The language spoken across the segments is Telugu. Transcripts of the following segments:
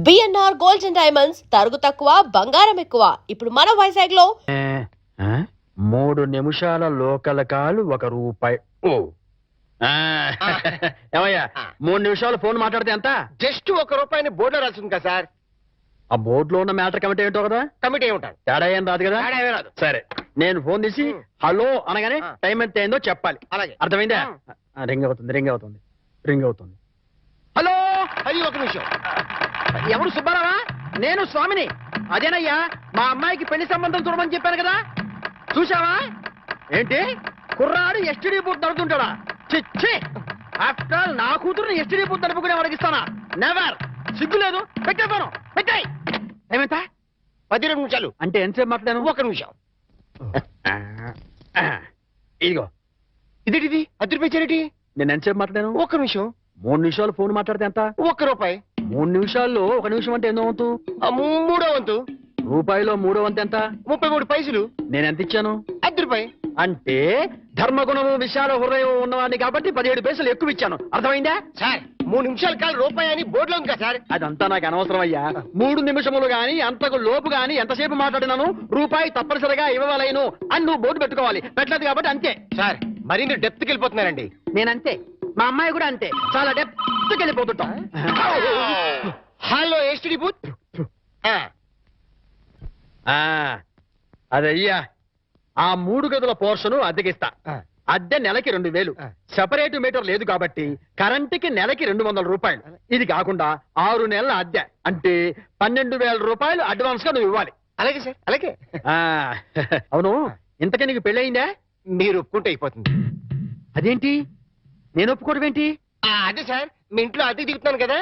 బిఎన్ఆర్ గోల్డ్ అండ్ డైమండ్స్ తరుగు తక్కువ బంగారం ఎక్కువ. ఇప్పుడు మన వైజాగ్ లో 3 నిమిషాల లోకల్ కాలు ₹1. ఓ ఏమయ్యా 3 నిమిషాలు ఫోన్ మాట్లాడితే ఎంత? జస్ట్ ₹1 బోర్డులో రాసింది కదా సార్. ఆ బోర్డులో ఉన్న మ్యాటర్ కమిటీ ఏంటో కదా. కమిటీ ఏముంటారు, తేడా ఏం రాదు కదా. రాదు. సరే నేను ఫోన్ తీసి హలో అనగానే టైం ఎంత అయిందో చెప్పాలి. అలాగే అర్థమైందా? రింగ్ అవుతుంది. హలో, అది ఒక నిమిషం. ఎవరు? సుబ్బారావా? నేను స్వామిని. అదేనయ్యా, మా అమ్మాయికి పెళ్లి సంబంధం చూడమని చెప్పాను కదా. చూసావా? ఏంటి కుర్రాడు ఎస్టీడీ బూత్ నడుపుతుంటాడా? చిచ్చి, ఆఫ్టర్ ఆల్ నా కూతురుని ఎస్టీడీ బూత్ నడుపుకునే అడిగిస్తానా? నెవర్. సిగ్గులేదు. పెట్టేస్తాను. పెట్టాయి. ఏమంత? 12 నిమిషాలు అంటే ఎంతసేపు మాట్లాడాను? 1 నిమిషం. ఇదిగో ఇదేంటిది ₹10 నేను ఎంతసేపు మాట్లాడాను? 1 నిమిషం. 3 నిమిషాలు ఫోన్ మాట్లాడితే ఎంత? ₹1. 3 నిమిషాల్లో 1 నిమిషం అంటే ఎన్నో వంతు? మూడో వంతు. రూపాయిలో 3వ వంతు ఎంత? 33 పైసలు. నేను ఎంత ఇచ్చాను? ₹10. అంటే ధర్మగుణము విశాల హృదయం ఉన్నవాడిని కాబట్టి 17 పైసలు ఎక్కువ ఇచ్చాను. అర్థమైందా? సార్ 3 నిమిషాల కాలు రూపాయి అని బోర్డులో ఉంది కదా సార్. అదంతా నాకు అనవసరం అయ్యా. 3 నిమిషములు గాని అంతకు లోపు గాని ఎంతసేపు మాట్లాడినాను రూపాయి తప్పనిసరిగా ఇవ్వవలేను అని నువ్వు బోర్డు పెట్టుకోవాలి. పెట్టలేదు కాబట్టి అంతే. సార్ మరి మీరు డెప్త్కి వెళ్ళిపోతున్నారండి. నేనంతే, మా అమ్మాయి కూడా అంతే. చాలా డెప్త్కి వెళ్ళిపోతుంటాం. Hello STD booth. అదయ్యా, ఆ 3 గదుల పోర్షను అద్దెకిస్తా. అద్దె నెలకి 2000. సెపరేట్ మీటర్ లేదు కాబట్టి కరెంటుకి నెలకి ₹200. ఇది కాకుండా 6 నెలల అద్దె అంటే ₹12,000 అడ్వాన్స్ గా నువ్వు ఇవ్వాలి. అలాగే సార్, అలాగే. అవును, ఇంతకీ నీకు పెళ్ళయిందా? మీరు ఒప్పుకుంటే అయిపోతుంది. అదేంటి నేను ఒప్పుకోవడం ఏంటి? అదే సార్, మీ ఇంట్లో అద్దెకి దిగుతున్నాను కదా,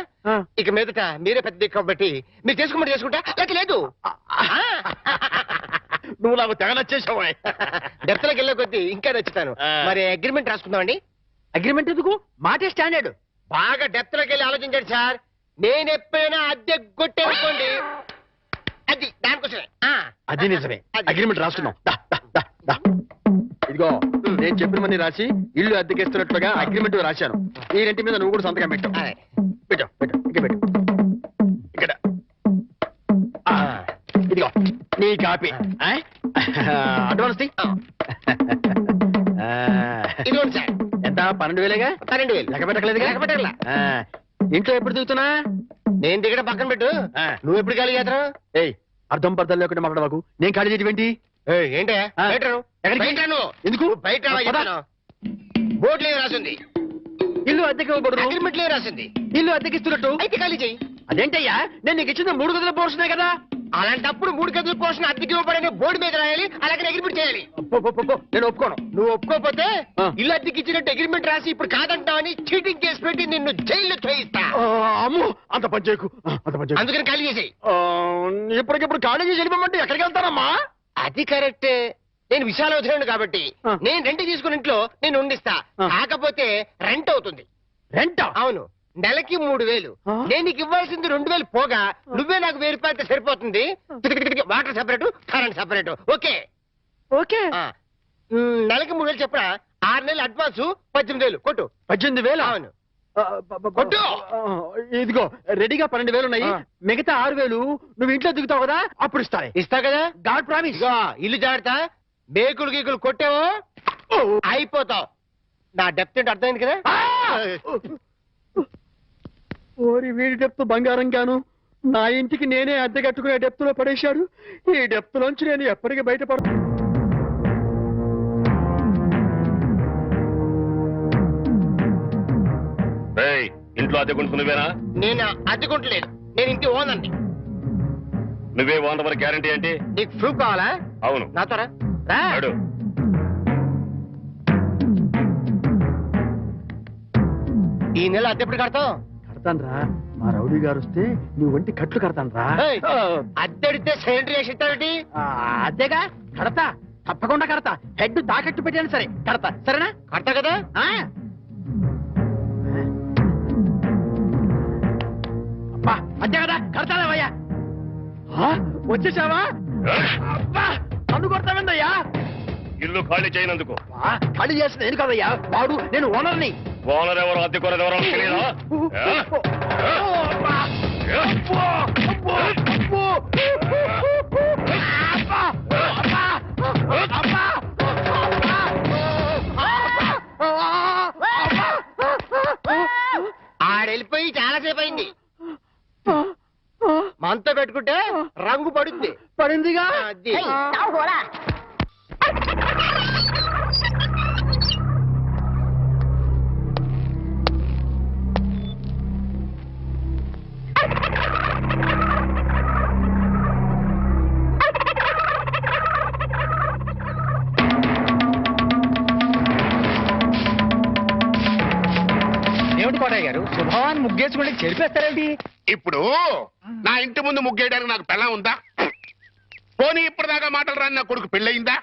ఇక మీదట మీరే పెద్ద దిక్కు కాబట్టి మీరు చేసుకోమని చేసుకుంటా. లేక లేదు. నువ్వు నాకు తెగ నచ్చేసావు. డెప్త్లోకి వెళ్ళే కొద్దీ ఇంకా నచ్చుతాను. మరి అగ్రిమెంట్ రాసుకుందామండి. అగ్రిమెంట్ ఎందుకు? మాటే స్టాండర్డ్. బాగా డెప్త్లోకి వెళ్ళి ఆలోచించండి సార్. నేను ఎప్పుడైనా అద్దె కొట్టేసుకోండి, అది దానికోసమే. అది నిజమే. అగ్రిమెంట్ రాసుకున్నాం. ఇదిగో నేను చెప్పినవన్నీ రాసి ఇల్లు అద్దెకిస్తున్నట్లుగా అగ్రిమెంట్ రాశాను. ఈ రెంటి మీద నువ్వు కూడా సంతకం పెట్టావు. పెట్టు ఇక్కడ. ఇదిగో నీ కాపీ. అడ్వాన్స్ ఇదిగోండి సార్. ఎంత? 12,000గా? 12,000. లెక్క పెట్టలేదుగా? లెక్క పెట్టాలా? ఇంట్లో ఎప్పుడు దిగుతున్నా? నేను దిగడం పక్కన పెట్టు, నువ్వు ఎప్పుడు ఖాళీ చేస్తావు? ఏయ్, అర్థం పర్థం లేకుండా మాట్లాడవాకు. నేను ఖాళీ చేయటం ఏంటే? ఎందుకు బయట బోర్డులో రాసింది ఇల్లు అద్దెకి ఇవ్వకూడదు, అగ్రిమెంట్ లో రాసింది ఇల్లు అద్దెకిస్తున్నట్టు. అయితే ఖాళీ చెయ్యి. అదేంటయ్యా, నేను నీకు ఇచ్చిన 3 గదుల పోర్షనే కదా. అలాంటప్పుడు 3 గదుల పోర్షన్ అద్దెకి ఇవ్వబడని బోర్డు మీద రాయాలి, అలాగే అగ్రిమెంట్ చేయాలి. నేను ఒప్పుకోను. నువ్వు ఒప్పుకోకపోతే ఇల్లు అద్దెకి ఇచ్చినట్టు అగ్రిమెంట్ రాసి ఇప్పుడు కాదంటావని చీటింగ్ కేసు పెట్టి నిన్ను జైల్లో చేయిస్తా. అమ్ము, అంత పని చేయకు. అందుకని ఖాళీ చేసేయి. ఇప్పటికిప్పుడు ఖాళీ చేసి వెళ్ళిపోమంటే ఎక్కడికి వెళ్తానమ్మా? అది కరెక్టే. నేను విశాల వదిలేను కాబట్టి నేను రెంట్ తీసుకుని ఇంట్లో నేను ఉండిస్తా. కాకపోతే రెంట్ అవుతుంది. రెంట్? అవును, నెలకి 3,000. నేను నీకు ఇవ్వాల్సింది 2,000 పోగా నువ్వే నాకు ₹1,000 సరిపోతుంది. Water separate, current separate. Okay okay. నెలకి 3,000 చెప్పరా? 6 నెలలు అడ్వాన్స్ 18,000 కొట్టు. 18,000? అవును కొట్టు. ఇదిగో రెడీగా 12,000 ఉన్నాయి. మిగతా 6,000 నువ్వు ఇంట్లో దిగుతావు కదా, అప్పుడు ఇస్తా కదా. God promise. ఇల్లు జాగ్రత్త. మేకులు గీకులు కొట్టావో అయిపోతావు. నా డెప్త్ ఏంటి అర్థమైంది కదా. ఓరి వీడి డెప్త్ బంగారం గాను నా ఇంటికి నేనే అద్దె కట్టుకునే డెప్త్ లో పడేశాడు. ఈ డెప్త్ లోంచి నేను ఎప్పటికీ బయటపడతా. ఇంట్లో అద్దెకుంటున్నావేనా? నేను అద్దెకుంటలేదు, నేను ఇంటి ఓనండి. నువ్వే ఓనర్ మరి గ్యారంటీ ఏంటి? నీకు ప్రూఫ్ కావాలా? అవును. నాతో రా. ఈ నెల అద్దె ఎప్పుడు కడతావు? కడతాను రా. మా రౌడీ గారు వస్తే నీ ఒంటి కట్లు కడతాను రా. అద్దెడితే సైలెంట్ చేసి ఇస్తావేంటి? అద్దెగా కడతా, తప్పకుండా కడతా. హెడ్ తాకట్టు పెట్టాను సరే కడతా. సరేనా? కడతా కదా. అబ్బా అద్దె కదా కడతావయ్యా. వచ్చేసావా? నన్ను కొడతావేందయ్యా? ఇల్లు ఖాళీ చేయనందుకు. ఖాళీ చేసిన నేను కదయ్యా, వాడు నేను ఓనర్ని. ఓనర్ ఎవరు, అద్దె కొరది ఎవరో తెలియదా? ఆడెళ్ళిపోయి చాలాసేపు అయింది. మనతో పెట్టుకుంటే రంగు పడుద్ది. పడిందిగా. అది. ఏమిటి కోటయ్య గారు, శుభవాన్ని ముగ్గేసుకుంటే చెరిపేస్తారేంటి? ఇప్పుడు నా ఇంటి ముందు ముగ్గేయడానికి నాకు పెళ్ళం ఉందా? పోనీ ఇప్పటిదాకా మాటలు రాని నా కొడుకు పెళ్ళయిందా?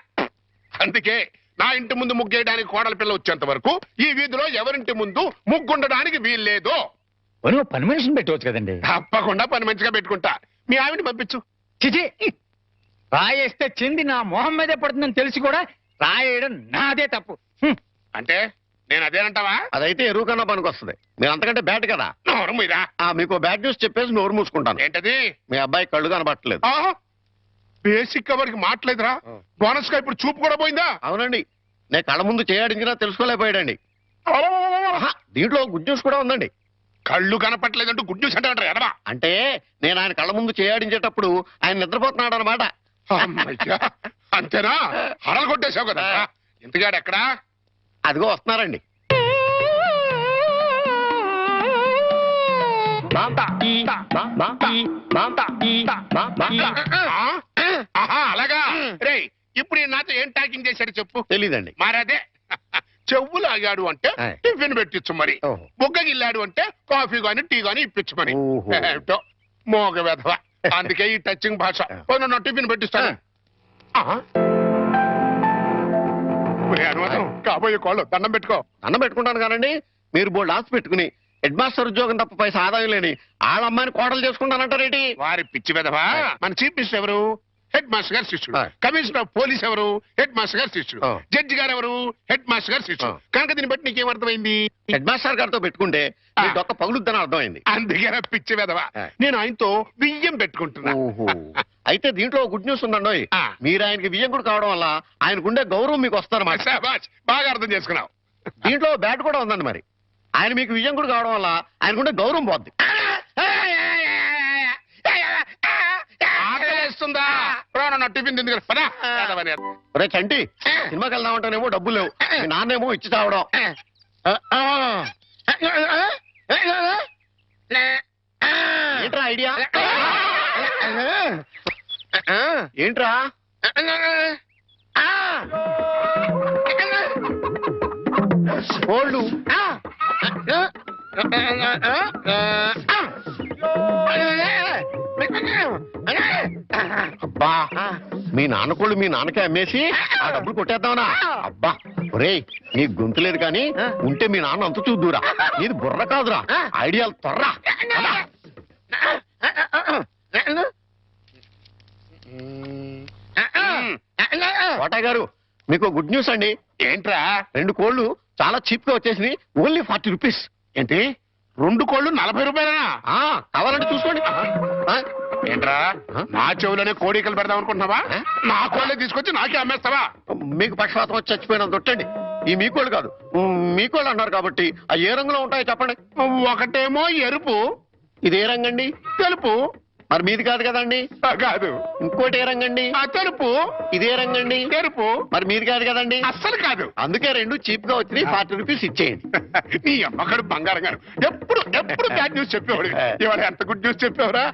అందుకే నా ఇంటి ముందు ముగ్గేయడానికి కోడల పిల్ల వచ్చేంత వరకు ఈ వీధిలో ఎవరింటి ముందు ముగ్గుండడానికి వీల్లేదు. నువ్వు పని మనిషిని పెట్టవచ్చు కదండి. తప్పకుండా పని మంచిగా పెట్టుకుంటా. మీ ఆవిడని పంపించు. చిచి, రాయేస్తే చింది నా మొహం మీదే పడుతుందని తెలిసి కూడా రాయేయడం నాదే తప్పు. అంటే నేను అదేనంటావా? అదైతే ఎరువు కన్నా పనికి వస్తుంది. మీరు అంతకంటే బ్యాట్ కదా. నోరు మీరా. మీకు బ్యాడ్ న్యూస్ చెప్పేసి నోరు మూసుకుంటాను. ఏంటది? మీ అబ్బాయి కళ్ళు కనబట్టలేదు. బేసిక్ కవర్కి మాట్లేదురా. బోనస్ గా ఇప్పుడు చూపు కూడా పోయిందా? అవునండి, నేను కళ్ళ ముందు చేయాడించినా తెలుసుకోలేకపోయాడండి. దీంట్లో గుడ్ న్యూస్ కూడా ఉందండి. కళ్ళు కనపట్లేదంటూ గుడ్ న్యూస్ అంటే ఎడవా? అంటే నేను ఆయన కళ్ళ ముందు చేయాడించేటప్పుడు ఆయన నిద్రపోతున్నాడు అనమాట. అమ్మయ్యా, అంతేనా? హడలు కొట్టేశావు కదా. ఇంతగాడు ఎక్కడా? అదిగో వస్తున్నారండి. ఆహా, అలాగా. రే, ఇప్పుడు ఈ నాతో ఏం టాకింగ్ చేశాడు చెప్పు. తెలీదండి. మరదే చెవులు ఆగాడు అంటే టిఫిన్ పెట్టించు, మరి ఓహో. బుగ్గగిల్లాడు అంటే కాఫీ గాని టీ గాని ఇప్పించు మరి. ఓహో. ఏమిటో మోగ వెధవ. అందుకే ఈ టచింగ్ భాష. నా టిఫిన్ పెట్టిస్తాను. అనుమానం కాబోయే కోళ్ళు దండం పెట్టుకో. అన్నం పెట్టుకుంటాను కానండి. మీరు బోల్డ్ ఆశ పెట్టుకుని హెడ్ మాస్టర్ ఉద్యోగం తప్ప పైసా ఆదాయం లేని వాళ్ళ అమ్మాయిని కోడలు చేసుకుంటానంటారేంటి? వారి పిచ్చి వెధవా. మన చీఫ్ మినిస్టర్ ఎవరు? హెడ్ మాస్టర్ గారు శిష్యుడు. ఆ. కమిషనర్ ఆఫ్ పోలీస్ ఎవరు? హెడ్ మాస్టర్ గారు శిష్యుడు. ఆ. జడ్జి గారు ఎవరు? హెడ్ మాస్టర్ గారు శిష్యుడు. ఆ. కనుక దీన్ని బట్టి నీకేం అర్థమైంది? హెడ్ మాస్టర్ గారితో పెట్టుకుంటే మీ డొక్క పగులుద్దని అర్థమైంది. అందుకే పిచ్చి వెధవా. ఆ. నేను ఆయనతో బియ్యం పెట్టుకుంటున్నా. ఓహో. అయితే దీంట్లో గుడ్ న్యూస్ ఉందండి. ఆ. మీరు ఆయనకి వియ్యంకుడు కావడం వల్ల ఆయనకుండే గౌరవం మీకు వస్తారన్నమాట. శాబాష్, బాగా అర్థం చేసుకున్నావు. దీంట్లో బ్యాట్ కూడా ఉందండి. మరి ఆయన మీకు వియ్యంకుడు కావడం వల్ల ఆయనకుండే గౌరవం పోద్ది. ఆకలేస్తుందా? నా టిఫిన్ తింది కదా. పదా. రే చంటి, సినిమాకి వెళ్దామంటేనేమో డబ్బులు లేవు. మీ నాన్నేమో ఇచ్చి చావడం. ఏంట్రా ఐడియా? ఏంట్రా? కోళ్ళు. అబ్బా, మీ నాన్న కోళ్ళు మీ నాన్నకే అమ్మేసి ఆ డబ్బులు కొట్టేద్దామనా? అబ్బా ఒరేయ్, నీ గొంతు లేదు కానీ ఉంటే మీ నాన్న అంత చూద్దురా. నీది బుర్ర కాదురా, ఐడియాలు త్వరరా. కోటయ్య గారు, మీకు గుడ్ న్యూస్ అండి. ఏంట్రా? 2 కోళ్ళు చాలా చీప్ గా వచ్చేసి ఓన్లీ 40 రూపీస్. ఏంటి 2 కోళ్ళు 40 రూపాయలనా? కావాలంటే చూసుకోండి. ఏంట్రా, నా చెవులోనే కోడికలు పెడదాం అనుకుంటున్నావా? ఆ? నా కోళ్ళే తీసుకొచ్చి నాకే అమ్మేస్తావా? మీకు పక్షపాతం వచ్చి చచ్చిపోయినంత తొట్టండి. ఈ మీకోళ్ళు కాదు, మీకోళ్ళు అన్నారు కాబట్టి ఆ ఏ రంగులో ఉంటాయో చెప్పండి. ఒకటేమో ఎరుపు, ఇది ఏ రంగండి? తెలుపు. మరి మీది కాదు కదండి. కాదు. ఇంకోటి ఏ రంగండి? తెలుపు. ఇదే రంగండి. ఎరుపు. మరి మీది కాదు కదండి. అస్సలు కాదు. అందుకే 2 చీప్ గా వచ్చినాయి. 40 రూపీస్ ఇచ్చేయండి. నీ అమ్మగారు బంగారం గారు ఎప్పుడు ఎప్పుడు బ్యాడ్ న్యూస్ చెప్పేవాడు. ఇవాళ ఎంత గుడ్ న్యూస్ చెప్పేవరా?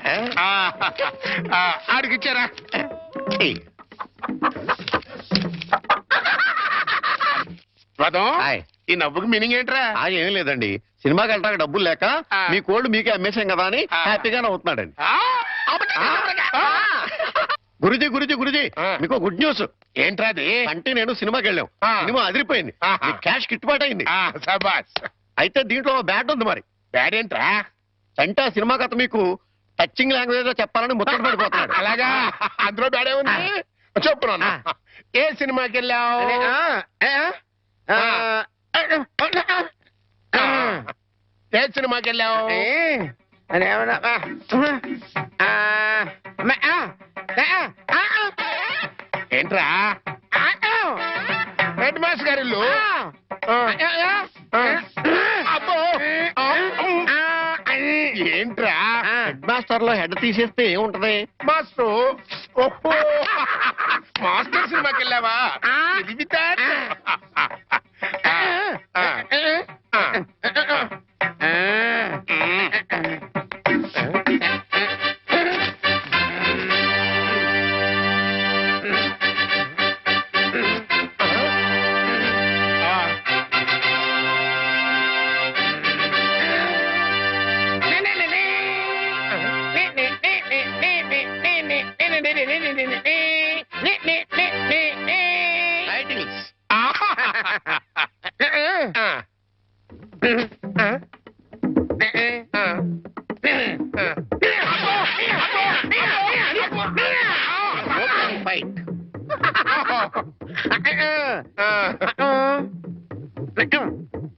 ఆడికి ఇచ్చారా? రథం, హాయ్. ఈ నవ్వుకి మీనింగ్ ఏంట్రా? ఏం లేదండి, సినిమాకి వెళ్ళడానికి డబ్బులు లేక ఆ. మీ కోళ్ళు మీకే అమ్మేశాం కదా అని హ్యాపీగానే అవుతున్నాడండి. గురుజీ గురుజీ గురుజీ, ఆ. మీకు గుడ్ న్యూస్. ఏంట్రా అది? అంటే నేను సినిమాకి వెళ్ళాం. ఆ. సినిమా అదిరిపోయింది. ఆహా. మీకు క్యాష్ గిట్టుబాటు అయింది. సబాస్. అయితే దీంట్లో బ్యాట్ ఉంది. మరి బ్యాడ్ ఏంట్రా? అంటే ఆ సినిమా కథ మీకు టచింగ్ లాంగ్వేజ్ లో చెప్పాలని ముచ్చట పడిపోతున్నాడు. అలాగా? అందులో బ్యాడే ఉంది. చెప్పు నాన్న. ఏ సినిమాకి వెళ్ళావు? ఏ సినిమాకి వెళ్ళావు? ఏంట్రా హెడ్ మాస్టర్ గారి ఇల్లు అబ్బో ఏంట్రా హెడ్ మాస్టర్ లో హెడ్ తీసేస్తే ఏముంటది? మాస్టర్ ఓహో మాస్టర్ సినిమాకి వెళ్ళావా ఇది వితాడ్.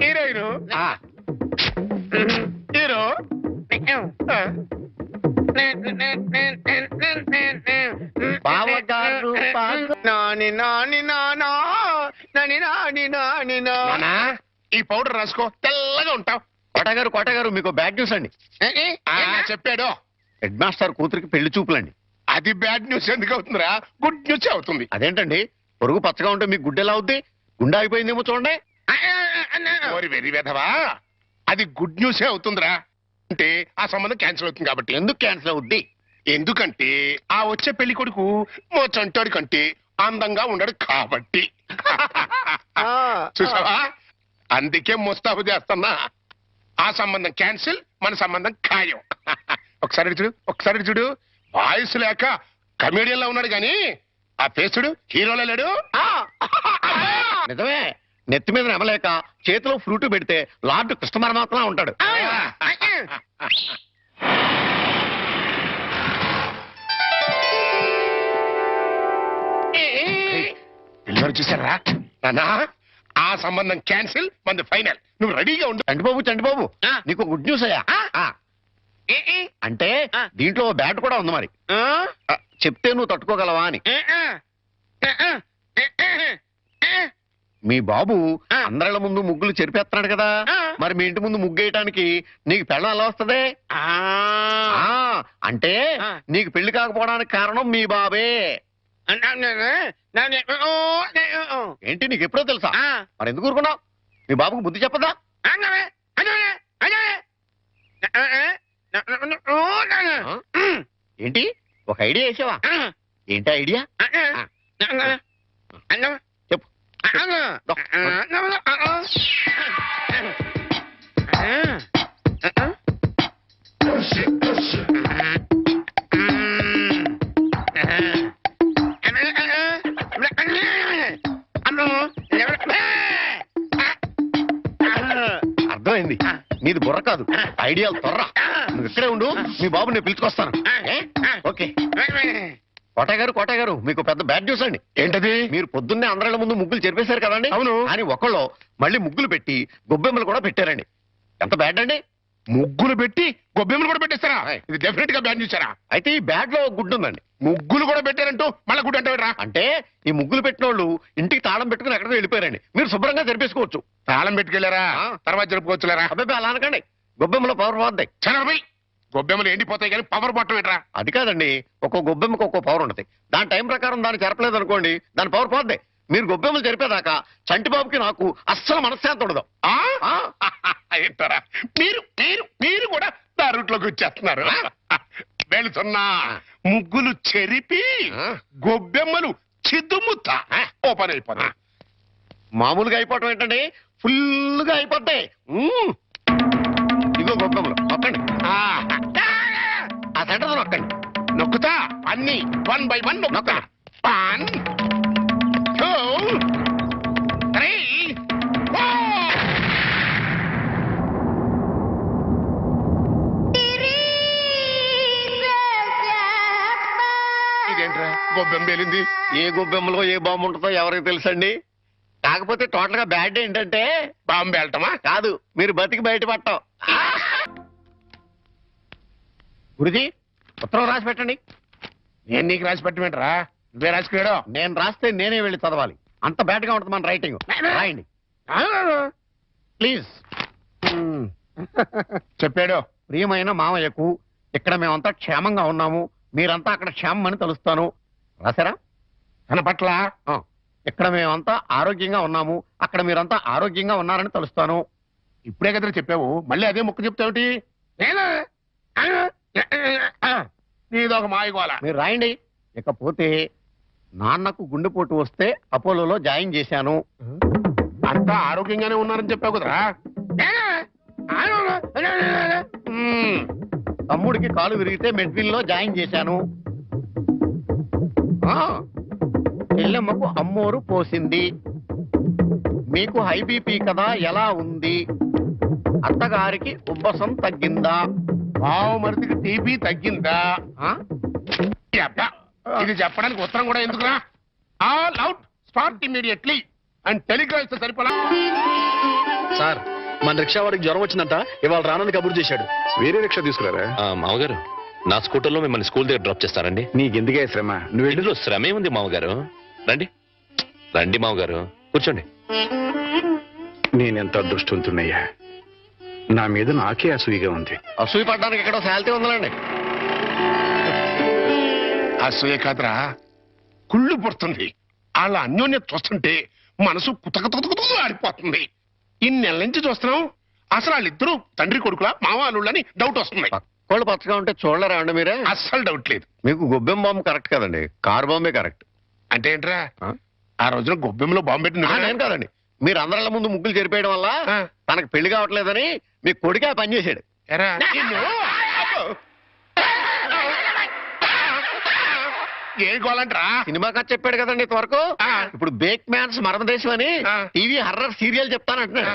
హీరోయిన్ హీరో బావగారు నాని నాని నానా నాని నాని నాని నానా ఈ పౌడర్ రాసుకో తెల్లగా ఉంటావు. కోటగారు మీకు బ్యాడ్ న్యూస్ అండి. చెప్పాడు హెడ్ మాస్టర్ కూతురికి పెళ్లి చూపులండి. అది బ్యాడ్ న్యూస్ ఎందుకు అవుతుందిరా గుడ్ న్యూస్ అవుతుంది. అదేంటండి, పొరుగు పచ్చగా ఉంటే మీకు గుడ్డ ఎలా అవుద్ది? గుండె అయిపోయిందేమో చూడండి. ఓరి వెరీ వెధవా, అది గుడ్ న్యూసే అవుతుందిరా. అంటే ఆ సంబంధం క్యాన్సిల్ అవుతుంది కాబట్టి. ఎందుకు క్యాన్సిల్ అవుద్ది? ఎందుకంటే ఆ వచ్చే పెళ్లి కొడుకు చంటాడు కంటే అందంగా ఉండడు కాబట్టి. చూసావా, అందుకే ముస్తాబు చేస్తున్నా. ఆ సంబంధం క్యాన్సిల్, మన సంబంధం ఖాయం. ఒకసారి చూడు వాయిస్ లేక కమేడియన్ లా ఉన్నాడు గాని ఆ ఫేస్ చూడు హీరోలో లేడు. నిజమే, నెత్తి మీద నెమలేక చేతిలో ఫ్రూట్ పెడితే లార్డ్ కృష్ణ పరమాత్మ ఉంటాడు. పిల్లలు చూసారా నానా, ఆ సంబంధం క్యాన్సిల్, మంది ఫైనల్. నువ్వు రెడీగా ఉండు. చంటిబాబు నీకు గుడ్ న్యూస్ అయ్యా. అంటే దీంట్లో బ్యాట్ కూడా ఉంది మరి. చెప్తే నువ్వు తట్టుకోగలవా అని. మీ బాబు అందరిళ్ళ ముందు ముగ్గులు చెరిపేస్తున్నాడు కదా, మరి మీ ఇంటి ముందు ముగ్గేయటానికి నీకు పెళ్ళం ఎలా వస్తది? అంటే నీకు పెళ్లి కాకపోవడానికి కారణం మీ బాబే. ఏంటి నీకు ఎప్పుడో తెలుసా? మరి ఎందుకు ఊరుకున్నావు? మీ బాబుకు బుద్ధి చెప్పదా? ఏంటి ఒక ఐడియా వేసావా? ఏంటి ఐడియా? చెప్పు. అర్థమైంది, నీది బుర్ర కాదు, ఐడియాలు త్వరరా. నువ్వు ఇక్కడే ఉండు, మీ బాబు నేను పిలుచుకొస్తాను. ఓకే. కోటగారు మీకు పెద్ద బ్యాడ్ న్యూస్ అండి. ఏంటది? మీరు పొద్దున్నే అందరిళ్ళ ముందు ముగ్గులు చెరిపేశారు కదండి. అవును. అని ఒకళ్ళు మళ్ళీ ముగ్గులు పెట్టి గొబ్బెమ్మలు కూడా పెట్టారండి. ఎంత బ్యాడ్ అండి? ముగ్గులు పెట్టి గొబ్బెమ్మలు కూడా పెట్టేస్తారా? ఇది డెఫినెట్ గా బ్యాన్ చూసారా? అయితే ఈ బ్యాడ్ లో గుడ్డు ఉందండి. ముగ్గులు కూడా పెట్టారంటూ మళ్ళీ గుడ్డు అంటే అంటే ఈ ముగ్గులు పెట్టిన వాళ్ళు ఇంటికి తాళం పెట్టుకుని ఎక్కడికో వెళ్ళిపోయారండి. మీరు శుభ్రంగా జరిపేసుకోవచ్చు. తాళం పెట్టుకెళ్ళారా? తర్వాత జరుపుకోవచ్చులేరా? అబ్బాయి అలా అనకండి, గొబ్బెమ్మలో పవర్ పోద్ది. చనబై గొబ్బెమ్మలు ఎండిపోతాయి కానీ పవర్ పట్టం ఏంట్రా? అది కాదండి, ఒక్కో గొబ్బెమ్మకి ఒక్కో పవర్ ఉంటుంది. దాని టైం ప్రకారం దాన్ని జరపలేదు అనుకోండి, దాని పవర్ పోద్ది. మీరు గొబ్బెమ్మలు జరిపేదాకా చంటిబాబుకి నాకు అస్సలు మనశ్శాంతి ఉండదు. ఏంటారా మీరు మీరు మీరు కూడా నా రూట్లోకి వచ్చేస్తున్నారు. వెళుతున్నా ముగ్గులు చెరిపి గొబ్బెమ్మలు చిద్దుముత్త ఓ పని అయిపోతా. మామూలుగా అయిపోవటం ఏంటండి, ఫుల్గా అయిపోతాయి. ఇదిగో గొబ్బెమ్మలు నొక్కండి, ఆ సెంటర్ నొక్కండి. నొక్కుతా అన్ని 1 by 1 నొక్కుతా. 1 2 3 4. ఇదేంట్రా గొబ్బెమ్మ పేలింది? ఏ గొబ్బెమ్మలో ఏ బాంబు ఉంటుందో ఎవరికి తెలుసండి. కాకపోతే టోటల్ గా బ్యాడ్ ఏంటంటే బాంబు వెళ్ళటమా? కాదు, మీరు బతికి బయటపడటం. గురుజీ ఉత్తరం రాసి పెట్టండి. నేను నీకు రాసి పెట్టమేంట్రా, నువ్వే రాసిపోయాడు. నేను రాస్తే నేనే వెళ్ళి చదవాలి. అంత బ్యాడ్ గా ఉంటుంది మన రైటింగ్. రాయండి ప్లీజ్. చెప్పాడు. ప్రియమైన మామయ్యకు, ఇక్కడ మేమంతా క్షేమంగా ఉన్నాము, మీరంతా అక్కడ క్షేమం అని తలుస్తాను. రాశారా? తన పట్ల ఆ. ఇక్కడ మేమంతా ఆరోగ్యంగా ఉన్నాము, అక్కడ మీరంతా ఆరోగ్యంగా ఉన్నారని తలుస్తాను. ఇప్పుడే కదా చెప్పావు, మళ్ళీ అదే ముక్క చెప్తావుటి. నీదొక మాయగోల. మీరు రాయండి. ఇకపోతే నాన్నకు గుండెపోటు వస్తే అపోలోలో జాయిన్ చేశాను. అంతా ఆరోగ్యంగానే ఉన్నారని చెప్పావు కదరా. తమ్ముడికి కాలు విరిగితే మెడ్విన్ లో జాయిన్ చేశాను. ఆ, చెల్లెమ్మకు అమ్మోరు పోసింది. మీకు హై బీపీ కదా, ఎలా ఉంది? అత్తగారికి ఉబ్బసం తగ్గిందా? బావు మరిదికి టీబీ తగ్గిందా? ఆ? అబ్బా, ఇది చెప్పడానికి ఉత్తరం కూడా ఎందుకురా? All out, start immediately and Telegram ఇస్తే సరిపోలా. సార్, మన రిక్షా వాడికి జ్వరం వచ్చిందంట, ఇవాళ రానని కబురు చేశాడు. వేరే రిక్షా తీసుకురారా? మామగారు, నా స్కూటర్లో మిమ్మల్ని స్కూల్ దగ్గర డ్రాప్ చేస్తారండి. నీకెందుకే శ్రమ? నువ్వు వెళ్ళి. ఇందులో శ్రమే ఉంది మామగారు. రండి రండి మామగారు, కూర్చోండి. నేనెంత అదృష్టవంతున్నయ్యా, నా మీద నాకే అసూయగా ఉంది. అసూయ పడ్డానికి ఎక్కడో శాలిటీ ఉందండి. అసూయ కాదురా, కుళ్ళు పుడుతుంది. వాళ్ళ అన్యోన్యత చూస్తుంటే మనసు కుతకుతకుతూ ఆడిపోతుంది. ఇన్నెల నుంచి చూస్తున్నాం, అసలు వాళ్ళిద్దరూ తండ్రి కొడుకులా మావాళ్ళని డౌట్ వస్తుంది. పక్కోళ్ళు పచ్చగా ఉంటే చూడలేరా అండి మీరే? అస్సలు డౌట్ లేదు. మీకు గొబ్బెం బాంబు కరెక్ట్ కదండి, కారు బాంబే కరెక్ట్. అంటే ఏంట్రా, ఆ రోజున గొబ్బెంలో బాంబు పెట్టి నేను కాదండి, మీరు అందరిల ముందు ముగ్గులు చెరిపేయడం వల్ల ఆ. తనకు పెళ్లి కావట్లేదని మీ కొడుకే ఆ పని చేశాడు. ఎరా, ఏ గోలంట్రా? సినిమా కథ చెప్పాడు కదండి ఇంతవరకు. ఆ. ఇప్పుడు బేక్ మ్యాన్స్ మరమదేశం అని ఆ. TV horror serial చెప్తానంటున్నాడు.